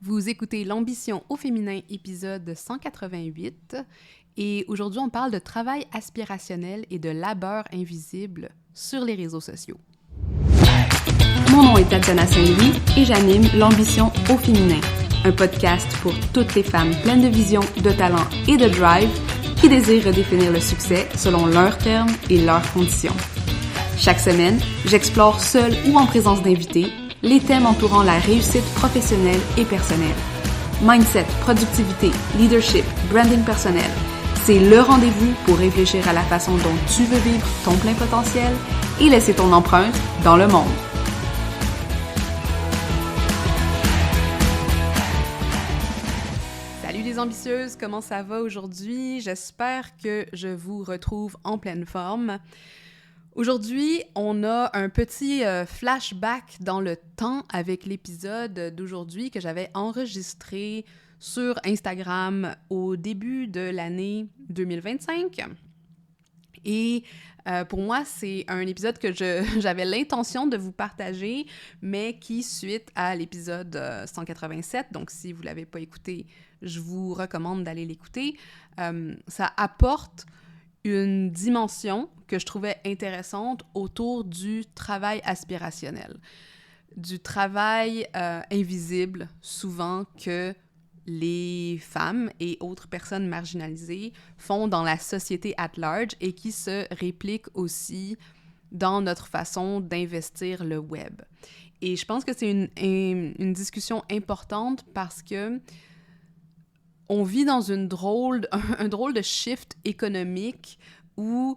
Vous écoutez L'Ambition au féminin, épisode 188. Et aujourd'hui, on parle de travail aspirationnel et de labeur invisible sur les réseaux sociaux. Mon nom est Tatiana Saint-Louis et j'anime L'Ambition au féminin, un podcast pour toutes les femmes pleines de vision, de talent et de drive qui désirent redéfinir le succès selon leurs termes et leurs conditions. Chaque semaine, j'explore seule ou en présence d'invités les thèmes entourant la réussite professionnelle et personnelle. Mindset, productivité, leadership, branding personnel, c'est le rendez-vous pour réfléchir à la façon dont tu veux vivre ton plein potentiel et laisser ton empreinte dans le monde. Salut les ambitieuses, comment ça va aujourd'hui? J'espère que je vous retrouve en pleine forme. Aujourd'hui, on a un petit flashback dans le temps avec l'épisode d'aujourd'hui que j'avais enregistré sur Instagram au début de l'année 2025. Et pour moi, c'est un épisode que j'avais l'intention de vous partager, mais qui, suite à l'épisode 187, donc si vous ne l'avez pas écouté, je vous recommande d'aller l'écouter, ça apporte une dimension que je trouvais intéressante autour du travail aspirationnel, du travail invisible souvent que les femmes et autres personnes marginalisées font dans la société at large et qui se réplique aussi dans notre façon d'investir le web. Et je pense que c'est une discussion importante parce que on vit dans un drôle de shift économique où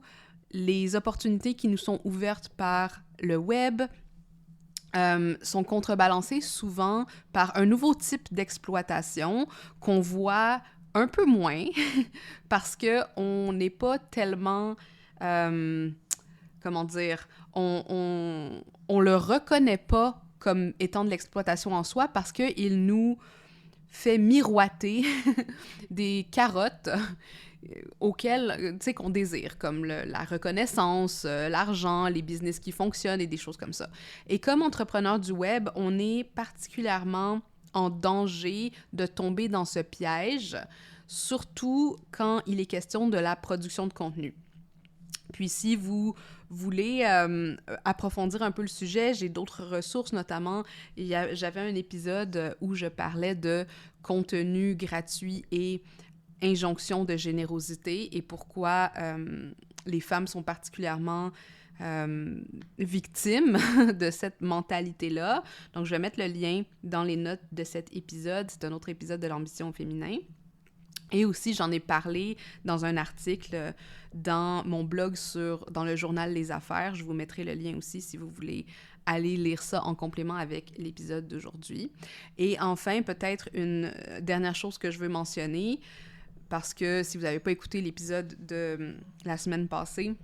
les opportunités qui nous sont ouvertes par le web sont contrebalancées souvent par un nouveau type d'exploitation qu'on voit un peu moins parce qu'on n'est pas tellement, comment dire, on le reconnaît pas comme étant de l'exploitation en soi parce qu'il nous fait miroiter des carottes auxquelles, tu sais, qu'on désire, comme la reconnaissance, l'argent, les business qui fonctionnent et des choses comme ça. Et comme entrepreneur du web, on est particulièrement en danger de tomber dans ce piège, surtout quand il est question de la production de contenu. Puis si vous voulez approfondir un peu le sujet, j'ai d'autres ressources, notamment, j'avais un épisode où je parlais de contenu gratuit et injonction de générosité et pourquoi les femmes sont particulièrement victimes de cette mentalité-là. Donc, je vais mettre le lien dans les notes de cet épisode. C'est un autre épisode de l'Ambition au féminin. Et aussi, j'en ai parlé dans un article dans mon blog dans le journal Les Affaires. Je vous mettrai le lien aussi si vous voulez aller lire ça en complément avec l'épisode d'aujourd'hui. Et enfin, peut-être une dernière chose que je veux mentionner, parce que si vous n'avez pas écouté l'épisode de la semaine passée,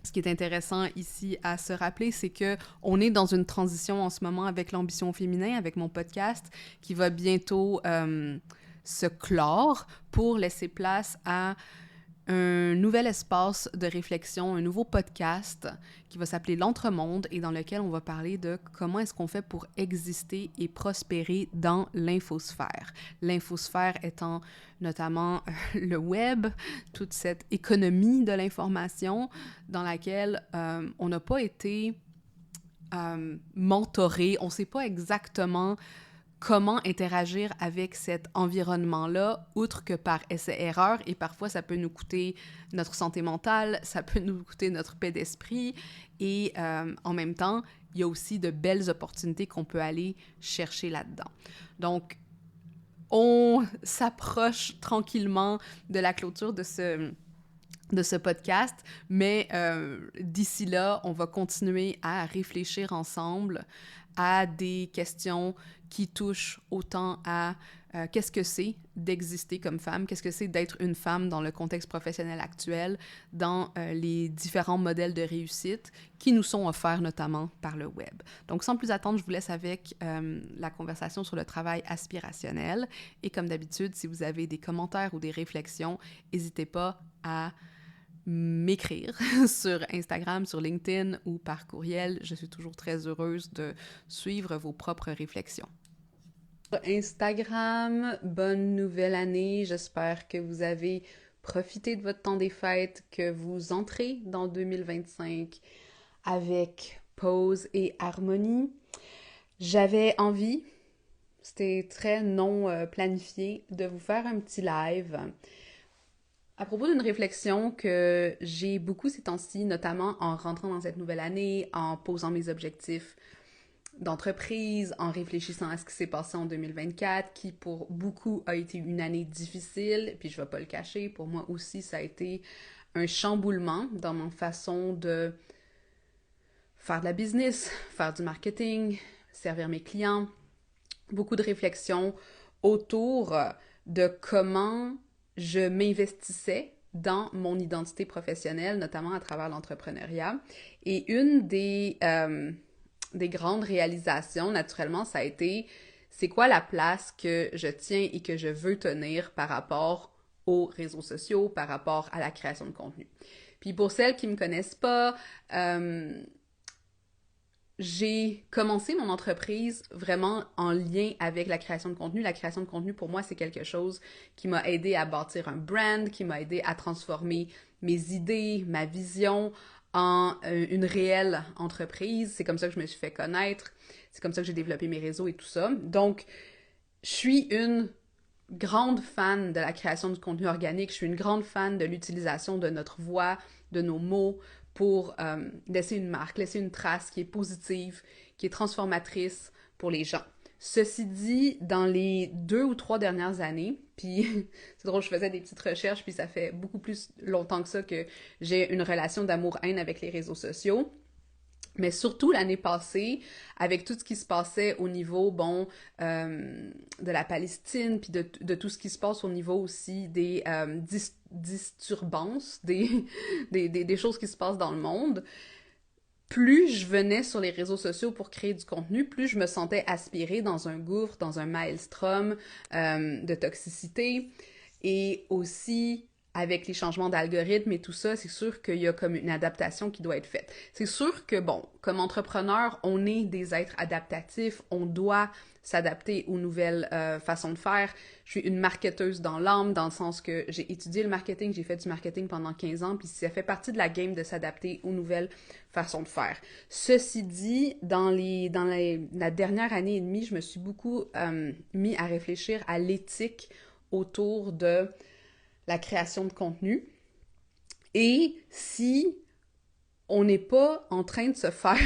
ce qui est intéressant ici à se rappeler, c'est qu'on est dans une transition en ce moment avec l'Ambition féminin, avec mon podcast, qui va bientôt se clore pour laisser place à un nouvel espace de réflexion, un nouveau podcast qui va s'appeler L'Entremonde et dans lequel on va parler de comment est-ce qu'on fait pour exister et prospérer dans l'infosphère. L'infosphère étant notamment le web, toute cette économie de l'information dans laquelle on n'a pas été mentoré, on ne sait pas exactement comment interagir avec cet environnement-là, outre que par essai-erreur, et parfois ça peut nous coûter notre santé mentale, ça peut nous coûter notre paix d'esprit, et en même temps, il y a aussi de belles opportunités qu'on peut aller chercher là-dedans. Donc, on s'approche tranquillement de la clôture de ce podcast, mais d'ici là, on va continuer à réfléchir ensemble à des questions qui touchent autant à qu'est-ce que c'est d'exister comme femme, qu'est-ce que c'est d'être une femme dans le contexte professionnel actuel, dans les différents modèles de réussite qui nous sont offerts notamment par le web. Donc, sans plus attendre, je vous laisse avec la conversation sur le travail aspirationnel. Et comme d'habitude, si vous avez des commentaires ou des réflexions, n'hésitez pas à m'écrire sur Instagram, sur LinkedIn ou par courriel. Je suis toujours très heureuse de suivre vos propres réflexions. Instagram, bonne nouvelle année. J'espère que vous avez profité de votre temps des fêtes, que vous entrez dans 2025 avec pause et harmonie. J'avais envie, c'était très non planifié, de vous faire un petit live à propos d'une réflexion que j'ai beaucoup ces temps-ci, notamment en rentrant dans cette nouvelle année, en posant mes objectifs d'entreprise, en réfléchissant à ce qui s'est passé en 2024, qui pour beaucoup a été une année difficile, puis je vais pas le cacher, pour moi aussi ça a été un chamboulement dans ma façon de faire de la business, faire du marketing, servir mes clients, beaucoup de réflexions autour de comment je m'investissais dans mon identité professionnelle, notamment à travers l'entrepreneuriat. Et une des grandes réalisations, naturellement, ça a été c'est quoi la place que je tiens et que je veux tenir par rapport aux réseaux sociaux, par rapport à la création de contenu. Puis pour celles qui ne me connaissent pas, j'ai commencé mon entreprise vraiment en lien avec la création de contenu. La création de contenu, pour moi, c'est quelque chose qui m'a aidé à bâtir un brand, qui m'a aidé à transformer mes idées, ma vision en une réelle entreprise. C'est comme ça que je me suis fait connaître. C'est comme ça que j'ai développé mes réseaux et tout ça. Donc, je suis une grande fan de la création du contenu organique. Je suis une grande fan de l'utilisation de notre voix, de nos mots, pour laisser une marque, laisser une trace qui est positive, qui est transformatrice pour les gens. Ceci dit, dans les 2 ou 3 dernières années, puis c'est drôle, je faisais des petites recherches, puis ça fait beaucoup plus longtemps que ça que j'ai une relation d'amour-haine avec les réseaux sociaux. Mais surtout l'année passée, avec tout ce qui se passait au niveau, de la Palestine, puis de tout ce qui se passe au niveau aussi des disturbances, des choses qui se passent dans le monde, plus je venais sur les réseaux sociaux pour créer du contenu, plus je me sentais aspirée dans un gouffre, dans un maelstrom de toxicité. Et aussi, avec les changements d'algorithmes et tout ça, c'est sûr qu'il y a comme une adaptation qui doit être faite. C'est sûr que, comme entrepreneur, on est des êtres adaptatifs, on doit s'adapter aux nouvelles façons de faire. Je suis une marketeuse dans l'âme, dans le sens que j'ai étudié le marketing, j'ai fait du marketing pendant 15 ans, puis ça fait partie de la game de s'adapter aux nouvelles façons de faire. Ceci dit, dans la dernière année et demie, je me suis beaucoup mis à réfléchir à l'éthique autour de la création de contenu. Et si on n'est pas en train de se faire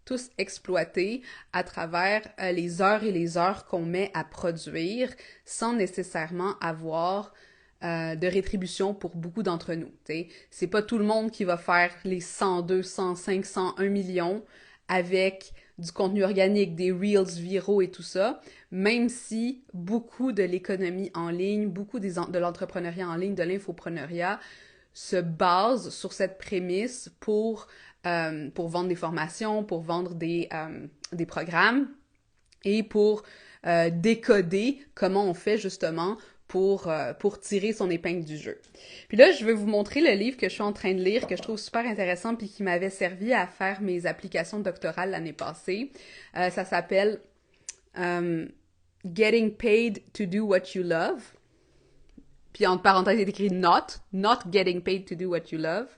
tous exploiter à travers les heures et les heures qu'on met à produire sans nécessairement avoir de rétribution pour beaucoup d'entre nous. T'sais. C'est pas tout le monde qui va faire les 100, 200, 500, 1 million avec du contenu organique, des reels viraux et tout ça, même si beaucoup de l'économie en ligne, beaucoup de l'entrepreneuriat en ligne, de l'infopreneuriat se base sur cette prémisse pour vendre des formations, pour vendre des programmes et pour décoder comment on fait justement pour tirer son épingle du jeu. Puis là, je vais vous montrer le livre que je suis en train de lire, que je trouve super intéressant, puis qui m'avait servi à faire mes applications doctorales l'année passée. Ça s'appelle Getting Paid to Do What You Love. Puis entre parenthèses, il est écrit not getting paid to do what you love.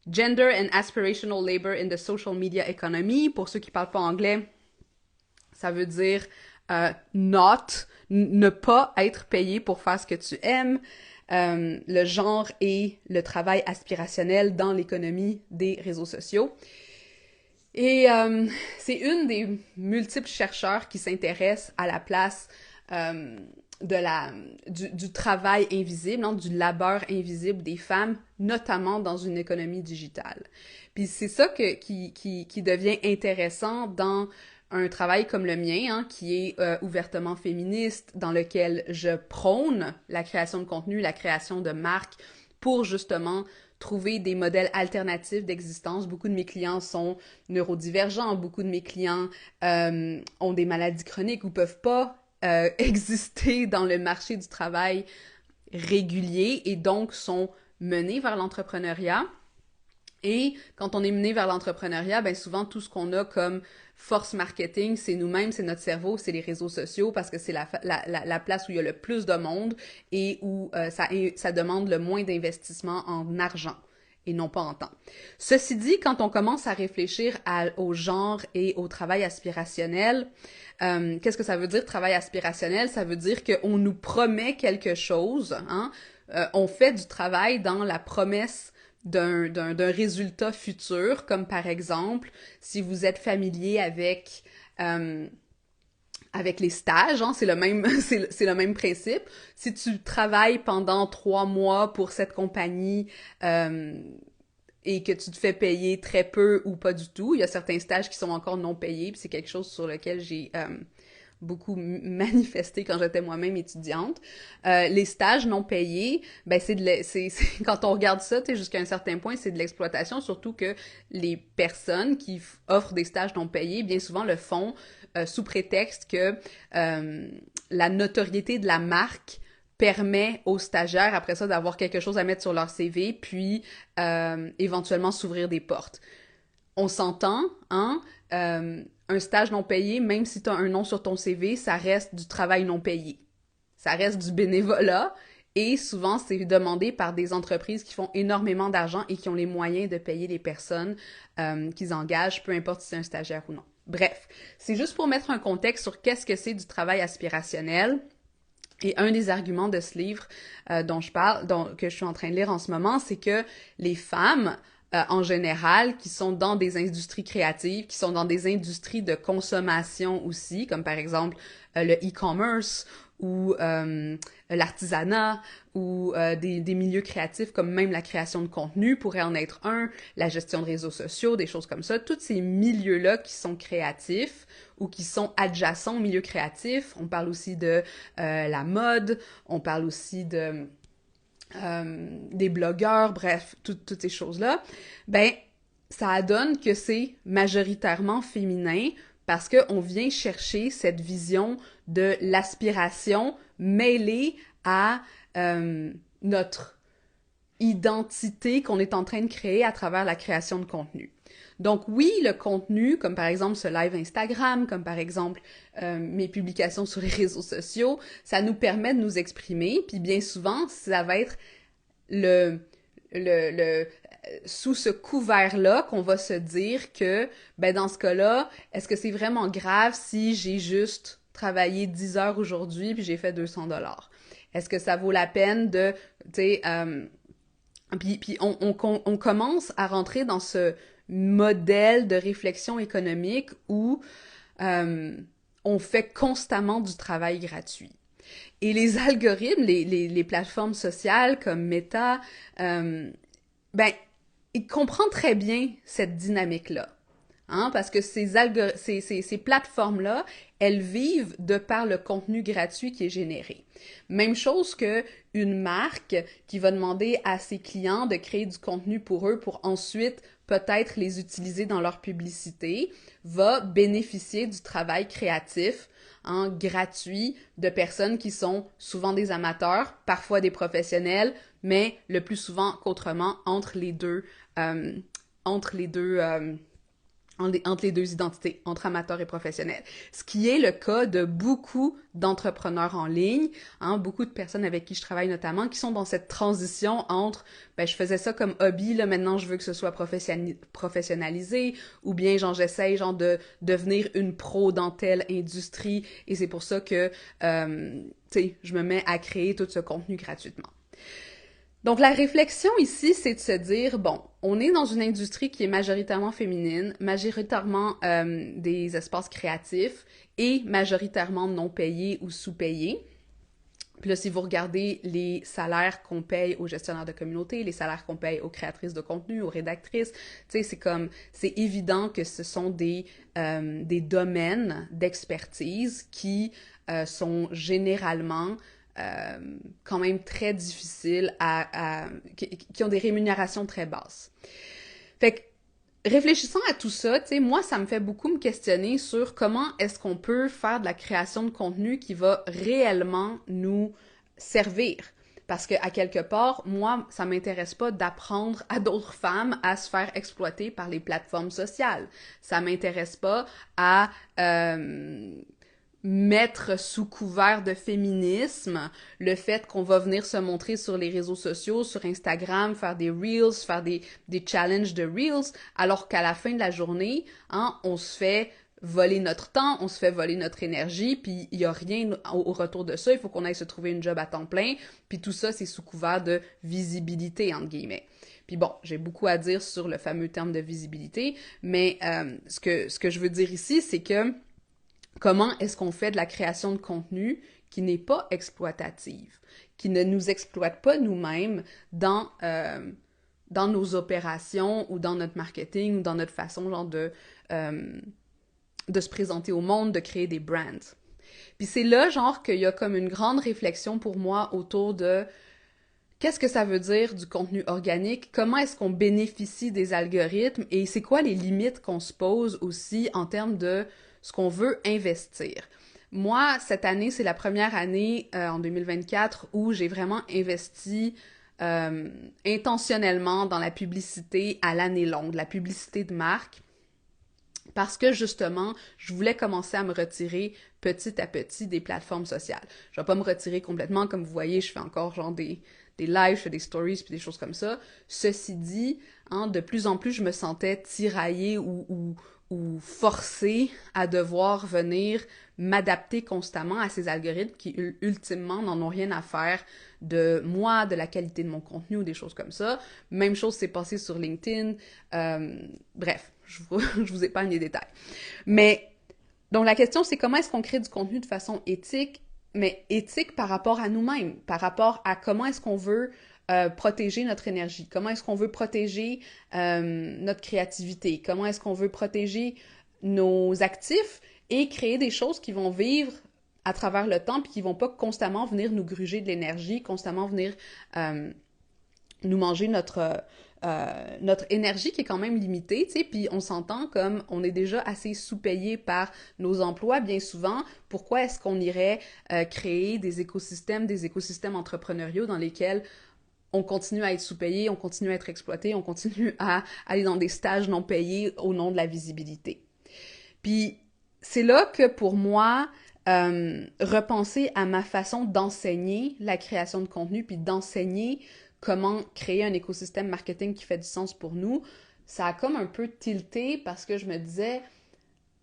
Gender and Aspirational Labor in the Social Media Economy. Pour ceux qui parlent pas anglais, ça veut dire ne pas être payé pour faire ce que tu aimes, le genre et le travail aspirationnel dans l'économie des réseaux sociaux. Et c'est une des multiples chercheurs qui s'intéressent à la place du travail invisible, hein, du labeur invisible des femmes, notamment dans une économie digitale. Puis c'est ça qui devient intéressant dans un travail comme le mien, hein, qui est ouvertement féministe, dans lequel je prône la création de contenu, la création de marques pour justement trouver des modèles alternatifs d'existence. Beaucoup de mes clients sont neurodivergents, beaucoup de mes clients ont des maladies chroniques ou peuvent pas exister dans le marché du travail régulier et donc sont menés vers l'entrepreneuriat. Et quand on est mené vers l'entrepreneuriat, ben souvent tout ce qu'on a comme force marketing, c'est nous-mêmes, c'est notre cerveau, c'est les réseaux sociaux parce que c'est la place où il y a le plus de monde et où ça demande le moins d'investissement en argent et non pas en temps. Ceci dit, quand on commence à réfléchir au genre et au travail aspirationnel, qu'est-ce que ça veut dire travail aspirationnel? Ça veut dire qu'on nous promet quelque chose, hein? On fait du travail dans la promesse d'un résultat futur, comme par exemple, si vous êtes familier avec les stages, hein, c'est le même principe. Si tu travailles pendant 3 mois pour cette compagnie et que tu te fais payer très peu ou pas du tout, il y a certains stages qui sont encore non payés, puis c'est quelque chose sur lequel j'ai beaucoup manifesté quand j'étais moi-même étudiante. Les stages non payés, ben quand on regarde ça, tu sais, jusqu'à un certain point, c'est de l'exploitation, surtout que les personnes qui offrent des stages non payés, bien souvent le font sous prétexte que la notoriété de la marque permet aux stagiaires, après ça, d'avoir quelque chose à mettre sur leur CV, puis éventuellement s'ouvrir des portes. On s'entend, hein? Un stage non payé, même si tu as un nom sur ton CV, ça reste du travail non payé. Ça reste du bénévolat et souvent, c'est demandé par des entreprises qui font énormément d'argent et qui ont les moyens de payer les personnes qu'ils engagent, peu importe si c'est un stagiaire ou non. Bref, c'est juste pour mettre un contexte sur qu'est-ce que c'est du travail aspirationnel. Et un des arguments de ce livre dont je parle, que je suis en train de lire en ce moment, c'est que les femmes en général, qui sont dans des industries créatives, qui sont dans des industries de consommation aussi, comme par exemple le e-commerce ou l'artisanat ou des milieux créatifs comme même la création de contenu pourrait en être un, la gestion de réseaux sociaux, des choses comme ça. Tous ces milieux-là qui sont créatifs ou qui sont adjacents aux milieux créatifs. On parle aussi de la mode, on parle aussi de des blogueurs, bref, toutes ces choses-là, ben, ça donne que c'est majoritairement féminin parce qu'on vient chercher cette vision de l'aspiration mêlée à notre identité qu'on est en train de créer à travers la création de contenu. Donc oui, le contenu, comme par exemple ce live Instagram, comme par exemple mes publications sur les réseaux sociaux, ça nous permet de nous exprimer, puis bien souvent, ça va être sous ce couvert-là qu'on va se dire que, ben dans ce cas-là, est-ce que c'est vraiment grave si j'ai juste travaillé 10 heures aujourd'hui puis j'ai fait 200 $? Est-ce que ça vaut la peine de, tu sais, puis on commence à rentrer dans ce modèle de réflexion économique où on fait constamment du travail gratuit. Et les algorithmes, les plateformes sociales comme Meta, ben, ils comprennent très bien cette dynamique-là. Hein, parce que ces plateformes-là, elles vivent de par le contenu gratuit qui est généré. Même chose que une marque qui va demander à ses clients de créer du contenu pour eux pour ensuite peut-être les utiliser dans leur publicité, va bénéficier du travail créatif gratuit de personnes qui sont souvent des amateurs, parfois des professionnels, mais le plus souvent qu'autrement entre les deux identités, entre amateurs et professionnels. Ce qui est le cas de beaucoup d'entrepreneurs en ligne, beaucoup de personnes avec qui je travaille notamment, qui sont dans cette transition entre « je faisais ça comme hobby, là maintenant je veux que ce soit professionnalisé » ou bien j'essaye de devenir une pro dans telle industrie et c'est pour ça que je me mets à créer tout ce contenu gratuitement. Donc, la réflexion ici, c'est de se dire, bon, on est dans une industrie qui est majoritairement féminine, majoritairement des espaces créatifs et majoritairement non payés ou sous-payés. Puis là, si vous regardez les salaires qu'on paye aux gestionnaires de communauté, les salaires qu'on paye aux créatrices de contenu, aux rédactrices, tu sais, c'est évident que ce sont des domaines d'expertise qui sont généralement quand même très difficiles qui ont des rémunérations très basses. Fait que, réfléchissant à tout ça, tu sais, moi, ça me fait beaucoup me questionner sur comment est-ce qu'on peut faire de la création de contenu qui va réellement nous servir. Parce que, à quelque part, moi, ça m'intéresse pas d'apprendre à d'autres femmes à se faire exploiter par les plateformes sociales. Ça m'intéresse pas à mettre sous couvert de féminisme le fait qu'on va venir se montrer sur les réseaux sociaux, sur Instagram, faire des reels, faire des challenges de reels, alors qu'à la fin de la journée, hein, on se fait voler notre temps, on se fait voler notre énergie, puis il y a rien au retour de ça, il faut qu'on aille se trouver une job à temps plein, puis tout ça, c'est sous couvert de visibilité, entre guillemets. Puis bon, j'ai beaucoup à dire sur le fameux terme de visibilité, mais ce que je veux dire ici, c'est que comment est-ce qu'on fait de la création de contenu qui n'est pas exploitative, qui ne nous exploite pas nous-mêmes dans nos opérations ou dans notre marketing ou dans notre façon genre de se présenter au monde, de créer des brands. Puis c'est là, genre, qu'il y a comme une grande réflexion pour moi autour de qu'est-ce que ça veut dire du contenu organique, comment est-ce qu'on bénéficie des algorithmes et c'est quoi les limites qu'on se pose aussi en termes de ce qu'on veut investir. Moi, cette année, c'est la première année en 2024 où j'ai vraiment investi intentionnellement dans la publicité à l'année longue, la publicité de marque. Parce que justement, je voulais commencer à me retirer petit à petit des plateformes sociales. Je vais pas me retirer complètement, comme vous voyez, je fais encore genre des lives, je fais des stories puis des choses comme ça. Ceci dit, hein, de plus en plus, je me sentais tiraillée ou forcée à devoir venir m'adapter constamment à ces algorithmes qui, ultimement, n'en ont rien à faire de moi, de la qualité de mon contenu ou des choses comme ça. Même chose s'est passé sur LinkedIn. Bref, je vous épargne les détails. Mais, donc la question, c'est comment est-ce qu'on crée du contenu de façon éthique, mais éthique par rapport à nous-mêmes, par rapport à comment est-ce qu'on veut protéger notre énergie, comment est-ce qu'on veut protéger notre créativité, comment est-ce qu'on veut protéger nos actifs et créer des choses qui vont vivre à travers le temps puis qui vont pas constamment venir nous gruger de l'énergie, constamment venir nous manger notre énergie qui est quand même limitée, tu sais, puis on s'entend comme on est déjà assez sous-payé par nos emplois bien souvent, pourquoi est-ce qu'on irait créer des écosystèmes entrepreneuriaux dans lesquels on continue à être sous-payé, on continue à être exploité, on continue à aller dans des stages non payés au nom de la visibilité. Puis c'est là que pour moi, repenser à ma façon d'enseigner la création de contenu, puis d'enseigner comment créer un écosystème marketing qui fait du sens pour nous, ça a comme un peu tilté parce que je me disais,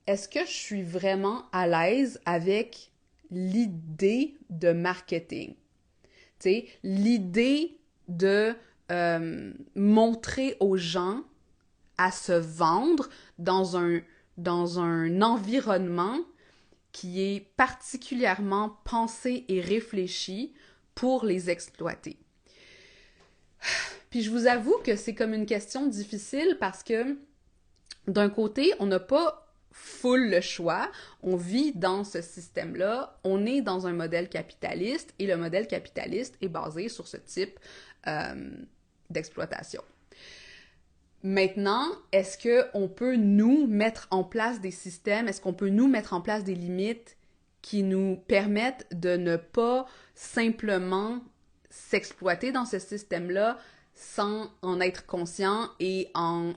est-ce que je suis vraiment à l'aise avec l'idée de marketing? Tu sais, l'idée de montrer aux gens à se vendre dans un environnement qui est particulièrement pensé et réfléchi pour les exploiter. Puis je vous avoue que c'est comme une question difficile parce que d'un côté, on n'a pas full le choix, on vit dans ce système-là, on est dans un modèle capitaliste et le modèle capitaliste est basé sur ce type d'exploitation. Maintenant, est-ce qu'on peut nous mettre en place des systèmes, est-ce qu'on peut nous mettre en place des limites qui nous permettent de ne pas simplement s'exploiter dans ce système-là sans en être conscient et en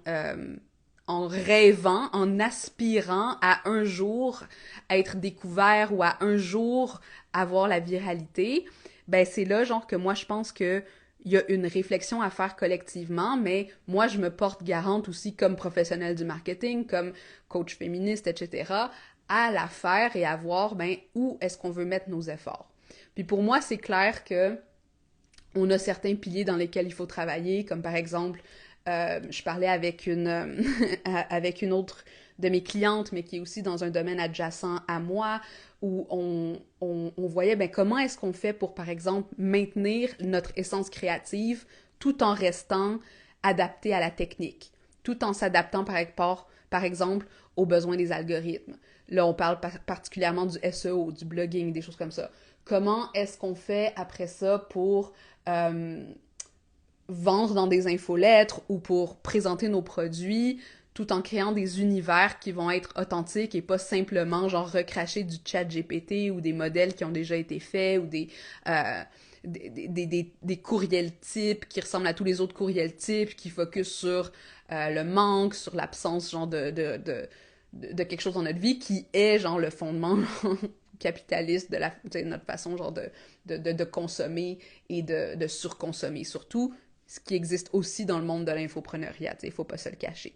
rêvant, en aspirant à un jour être découvert ou à un jour avoir la viralité, ben c'est là genre que moi je pense que il y a une réflexion à faire collectivement, mais moi je me porte garante aussi comme professionnelle du marketing, comme coach féministe, etc., à la faire et à voir ben où est-ce qu'on veut mettre nos efforts. Puis pour moi c'est clair que on a certains piliers dans lesquels il faut travailler, comme par exemple, je parlais avec avec une autre de mes clientes, mais qui est aussi dans un domaine adjacent à moi, où on voyait ben, comment est-ce qu'on fait pour, par exemple, maintenir notre essence créative tout en restant adapté à la technique, tout en s'adaptant par exemple aux besoins des algorithmes. Là, on parle particulièrement du SEO, du blogging, des choses comme ça. Comment est-ce qu'on fait après ça pour vendre dans des infolettres ou pour présenter nos produits tout en créant des univers qui vont être authentiques et pas simplement genre recracher du chat GPT ou des modèles qui ont déjà été faits ou des courriels types qui ressemblent à tous les autres courriels types, qui focusent sur le manque, sur l'absence genre de quelque chose dans notre vie, qui est genre le fondement capitaliste de notre façon genre de consommer et de surconsommer. Surtout, ce qui existe aussi dans le monde de l'infopreneuriat, il faut pas se le cacher.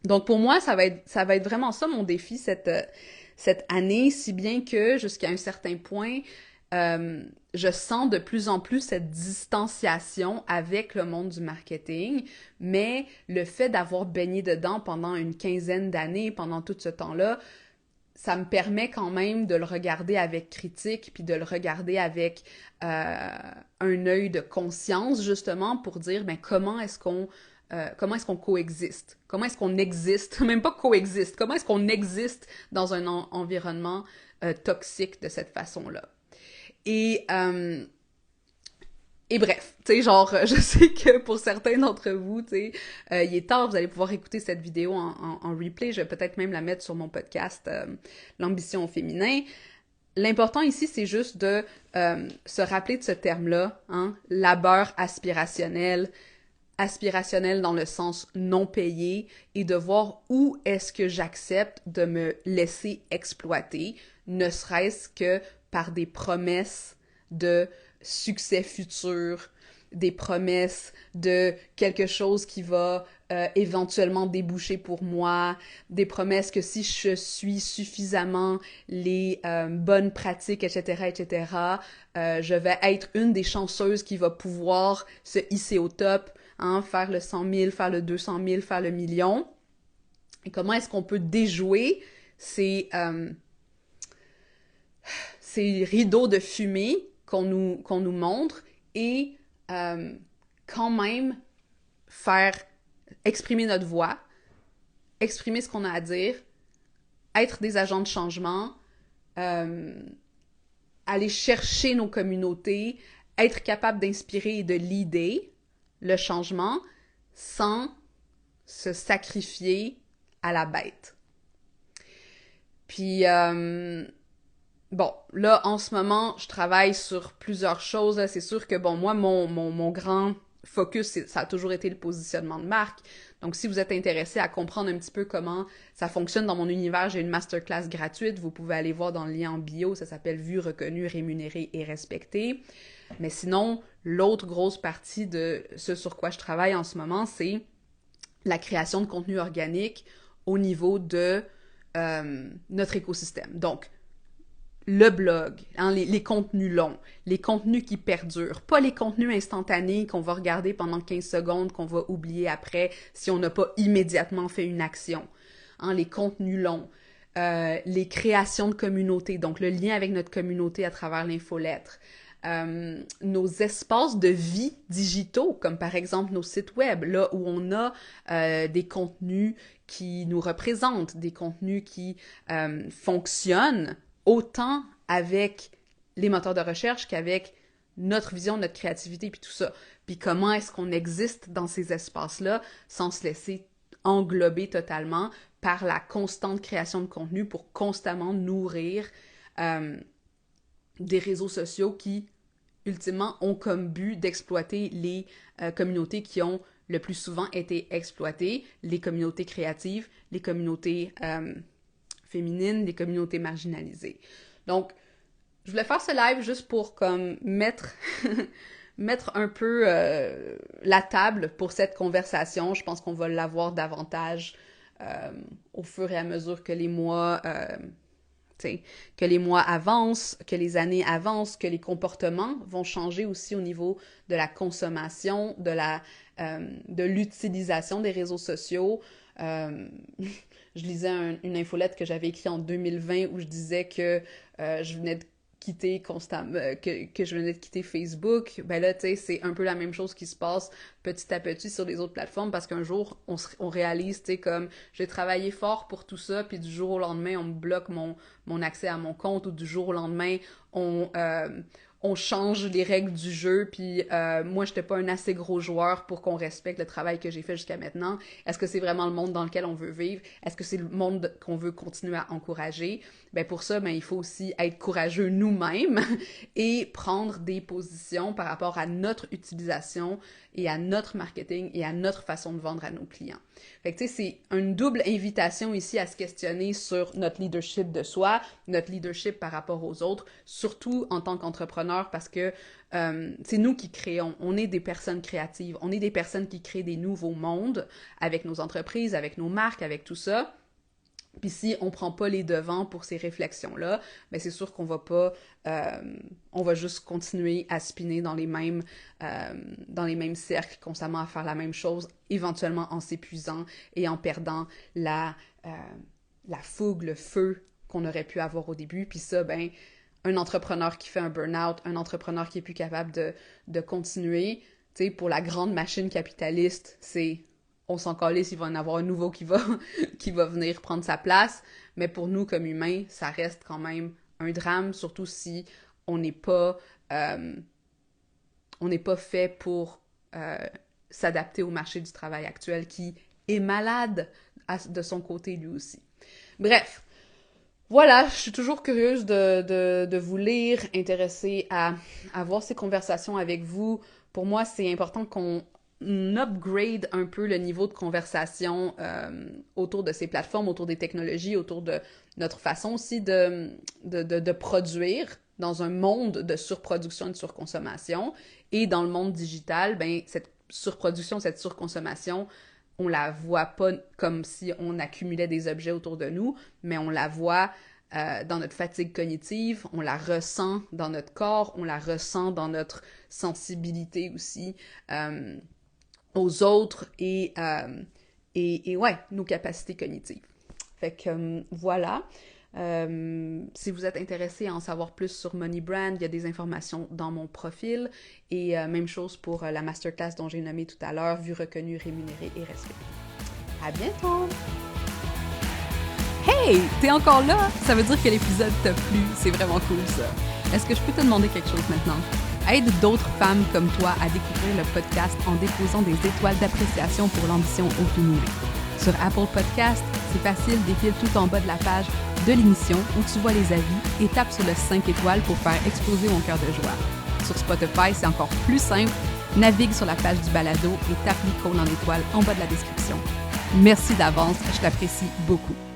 Donc pour moi, ça va être vraiment ça mon défi cette année, si bien que jusqu'à un certain point, je sens de plus en plus cette distanciation avec le monde du marketing, mais le fait d'avoir baigné dedans pendant une quinzaine d'années, pendant tout ce temps-là, ça me permet quand même de le regarder avec critique, puis de le regarder avec un œil de conscience, justement, pour dire, ben, comment est-ce qu'on coexiste? Comment est-ce qu'on existe? Même pas coexiste. Comment est-ce qu'on existe dans un environnement toxique de cette façon-là? Et bref, tu sais, genre, je sais que pour certains d'entre vous, tu sais, il est tard, vous allez pouvoir écouter cette vidéo en replay. Je vais peut-être même la mettre sur mon podcast L'ambition au féminin. L'important ici, c'est juste de se rappeler de ce terme-là, hein, labeur aspirationnel dans le sens non payé, et de voir où est-ce que j'accepte de me laisser exploiter, ne serait-ce que par des promesses de succès futur, des promesses de quelque chose qui va éventuellement déboucher pour moi, des promesses que si je suis suffisamment les bonnes pratiques, etc., je vais être une des chanceuses qui va pouvoir se hisser au top, hein, faire le 100 000, faire le 200 000, faire le million. Et comment est-ce qu'on peut déjouer ces rideaux de fumée qu'on nous montre et quand même exprimer notre voix, exprimer ce qu'on a à dire, être des agents de changement, aller chercher nos communautés, être capable d'inspirer et de leader le changement sans se sacrifier à la bête. Puis, bon, là, en ce moment, je travaille sur plusieurs choses. C'est sûr que, bon, moi, mon grand focus, ça a toujours été le positionnement de marque. Donc, si vous êtes intéressé à comprendre un petit peu comment ça fonctionne dans mon univers, j'ai une masterclass gratuite. Vous pouvez aller voir dans le lien en bio. Ça s'appelle « Vue, reconnue, rémunérée et respectée ». Mais sinon, l'autre grosse partie de ce sur quoi je travaille en ce moment, c'est la création de contenu organique au niveau de notre écosystème. Donc, le blog, hein, les contenus longs, les contenus qui perdurent, pas les contenus instantanés qu'on va regarder pendant 15 secondes, qu'on va oublier après si on n'a pas immédiatement fait une action. Hein, les contenus longs, les créations de communautés, donc le lien avec notre communauté à travers l'infolettre, nos espaces de vie digitaux, comme par exemple nos sites web, là où on a des contenus qui nous représentent, des contenus qui fonctionnent autant avec les moteurs de recherche qu'avec notre vision, notre créativité, puis tout ça. Puis comment est-ce qu'on existe dans ces espaces-là sans se laisser englober totalement par la constante création de contenu pour constamment nourrir des réseaux sociaux qui, ultimement, ont comme but d'exploiter les communautés qui ont le plus souvent été exploitées, les communautés créatives, les communautés féminines, les communautés marginalisées. Donc, je voulais faire ce live juste pour comme mettre un peu la table pour cette conversation. Je pense qu'on va l'avoir davantage au fur et à mesure que les mois avancent, que les années avancent, que les comportements vont changer aussi au niveau de la consommation, de l'utilisation des réseaux sociaux. Je lisais une infolette que j'avais écrite en 2020 où je disais que je venais de quitter que je venais de quitter Facebook. Ben là, tu sais, c'est un peu la même chose qui se passe petit à petit sur les autres plateformes parce qu'un jour, on réalise, tu sais, comme j'ai travaillé fort pour tout ça, puis du jour au lendemain, on me bloque mon accès à mon compte, ou du jour au lendemain, on on change les règles du jeu, puis moi, j'étais pas un assez gros joueur pour qu'on respecte le travail que j'ai fait jusqu'à maintenant. Est-ce que c'est vraiment le monde dans lequel on veut vivre? Est-ce que c'est le monde qu'on veut continuer à encourager? Ben pour ça, ben il faut aussi être courageux nous-mêmes et prendre des positions par rapport à notre utilisation et à notre marketing et à notre façon de vendre à nos clients. Fait que tu sais, c'est une double invitation ici à se questionner sur notre leadership de soi, notre leadership par rapport aux autres, surtout en tant qu'entrepreneur parce que c'est nous qui créons, on est des personnes créatives, on est des personnes qui créent des nouveaux mondes avec nos entreprises, avec nos marques, avec tout ça. Puis si on prend pas les devants pour ces réflexions-là, ben c'est sûr qu'on va pas, on va juste continuer à spinner dans les mêmes cercles, constamment à faire la même chose, éventuellement en s'épuisant et en perdant la fougue, le feu qu'on aurait pu avoir au début. Puis ça, ben un entrepreneur qui fait un burn-out, un entrepreneur qui est plus capable de continuer, tu sais, pour la grande machine capitaliste, c'est on s'en calisse, il va en avoir un nouveau qui va venir prendre sa place. Mais pour nous, comme humains, ça reste quand même un drame, surtout si on n'est pas fait pour s'adapter au marché du travail actuel qui est malade de son côté lui aussi. Bref, voilà, je suis toujours curieuse de vous lire, intéressée à avoir ces conversations avec vous. Pour moi, c'est important qu'on upgrade un peu le niveau de conversation autour de ces plateformes, autour des technologies, autour de notre façon aussi de produire dans un monde de surproduction et de surconsommation. Et dans le monde digital, ben cette surproduction, cette surconsommation, on la voit pas comme si on accumulait des objets autour de nous, mais on la voit dans notre fatigue cognitive, on la ressent dans notre corps, on la ressent dans notre sensibilité aussi aux autres et ouais, nos capacités cognitives. Fait que voilà. Si vous êtes intéressé à en savoir plus sur Money Brand, il y a des informations dans mon profil et même chose pour la masterclass dont j'ai nommé tout à l'heure, vue, reconnue, rémunérée et respectée. À bientôt! Hey! T'es encore là? Ça veut dire que l'épisode t'a plu. C'est vraiment cool ça. Est-ce que je peux te demander quelque chose maintenant? Aide d'autres femmes comme toi à découvrir le podcast en déposant des étoiles d'appréciation pour l'ambition au féminin. Sur Apple Podcast, c'est facile, défile tout en bas de la page de l'émission où tu vois les avis et tape sur le 5 étoiles pour faire exploser mon cœur de joie. Sur Spotify, c'est encore plus simple. Navigue sur la page du balado et tape l'icône en étoile en bas de la description. Merci d'avance, je t'apprécie beaucoup.